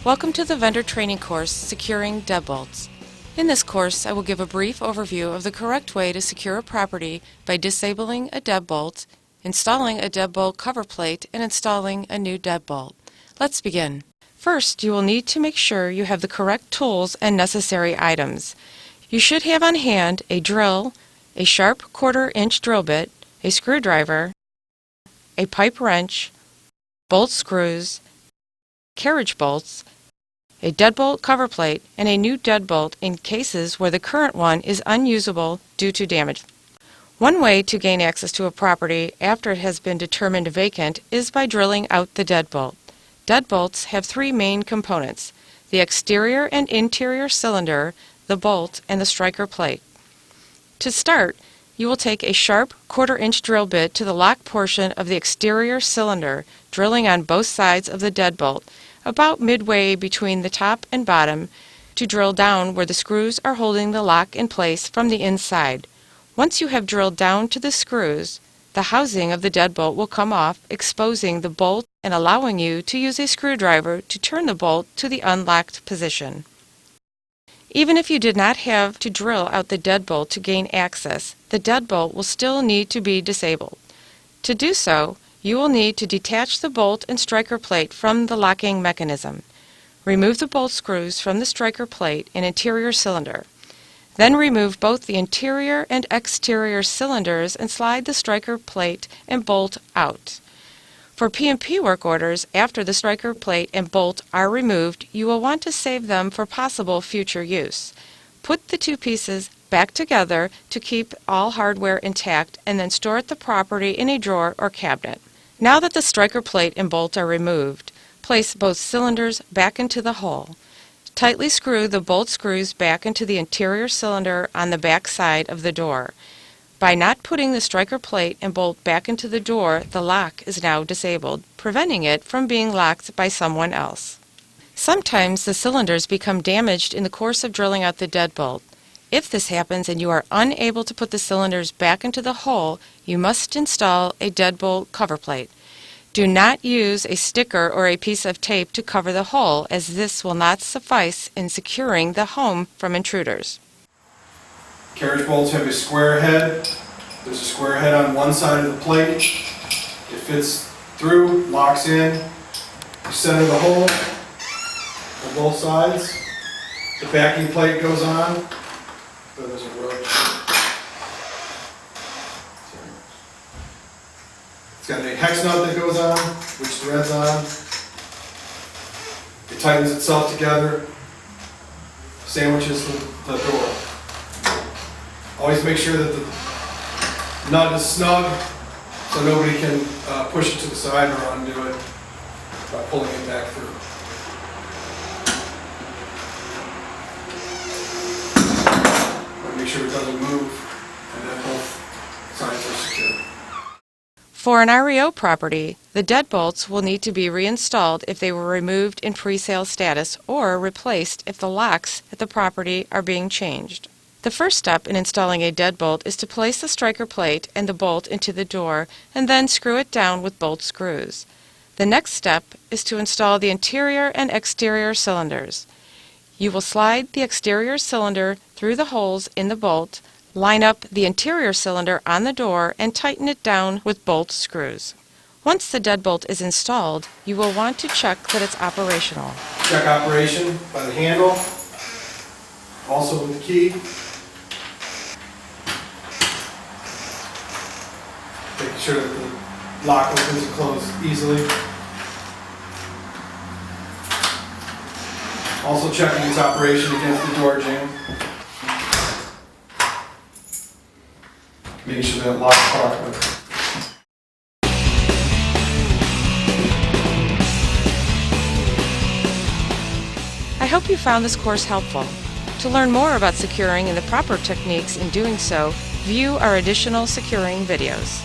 Welcome to the vendor training course, Securing Deadbolts. In this course, I will give a brief overview of the correct way to secure a property by disabling a deadbolt, installing a deadbolt cover plate, and installing a new deadbolt. Let's begin. First, you will need to make sure you have the correct tools and necessary items. You should have on hand a drill, a sharp 1/4-inch drill bit, a screwdriver, a pipe wrench, bolt screws, carriage bolts, a deadbolt cover plate, and a new deadbolt in cases where the current one is unusable due to damage. One way to gain access to a property after it has been determined vacant is by drilling out the deadbolt. Deadbolts have three main components: the exterior and interior cylinder, the bolt, and the striker plate. To start, you will take a sharp 1/4-inch drill bit to the lock portion of the exterior cylinder, drilling on both sides of the deadbolt, about midway between the top and bottom, to drill down where the screws are holding the lock in place from the inside. Once you have drilled down to the screws, the housing of the deadbolt will come off, exposing the bolt and allowing you to use a screwdriver to turn the bolt to the unlocked position. Even if you did not have to drill out the deadbolt to gain access, the deadbolt will still need to be disabled. To do so, you will need to detach the bolt and striker plate from the locking mechanism. Remove the bolt screws from the striker plate and interior cylinder. Then remove both the interior and exterior cylinders and slide the striker plate and bolt out. For P&P work orders, after the striker plate and bolt are removed, you will want to save them for possible future use. Put the two pieces back together to keep all hardware intact, and then store the property in a drawer or cabinet. Now that the striker plate and bolt are removed, place both cylinders back into the hole. Tightly screw the bolt screws back into the interior cylinder on the back side of the door. By not putting the striker plate and bolt back into the door, the lock is now disabled, preventing it from being locked by someone else. Sometimes the cylinders become damaged in the course of drilling out the deadbolt. If this happens and you are unable to put the cylinders back into the hole, you must install a deadbolt cover plate. Do not use a sticker or a piece of tape to cover the hole, as this will not suffice in securing the home from intruders. Carriage bolts have a square head. There's a square head on one side of the plate. It fits through, locks in. You center the hole on both sides. The backing plate goes on. Oh, there's a rope. It's got a hex nut that goes on, which threads on. It tightens itself together, sandwiches the door. Always make sure that the nut is snug so nobody can push it to the side or undo it by pulling it back through. Make sure it doesn't move and that both sides are secure. For an REO property, the deadbolts will need to be reinstalled if they were removed in pre-sale status or replaced if the locks at the property are being changed. The first step in installing a deadbolt is to place the striker plate and the bolt into the door and then screw it down with bolt screws. The next step is to install the interior and exterior cylinders. You will slide the exterior cylinder through the holes in the bolt, line up the interior cylinder on the door, and tighten it down with bolt screws. Once the deadbolt is installed, you will want to check that it's operational. Check operation by the handle, also with the key. Making sure that the lock opens and closes easily. Also checking its operation against the door jamb. Making sure that it locks properly. I hope you found this course helpful. To learn more about securing and the proper techniques in doing so, view our additional securing videos.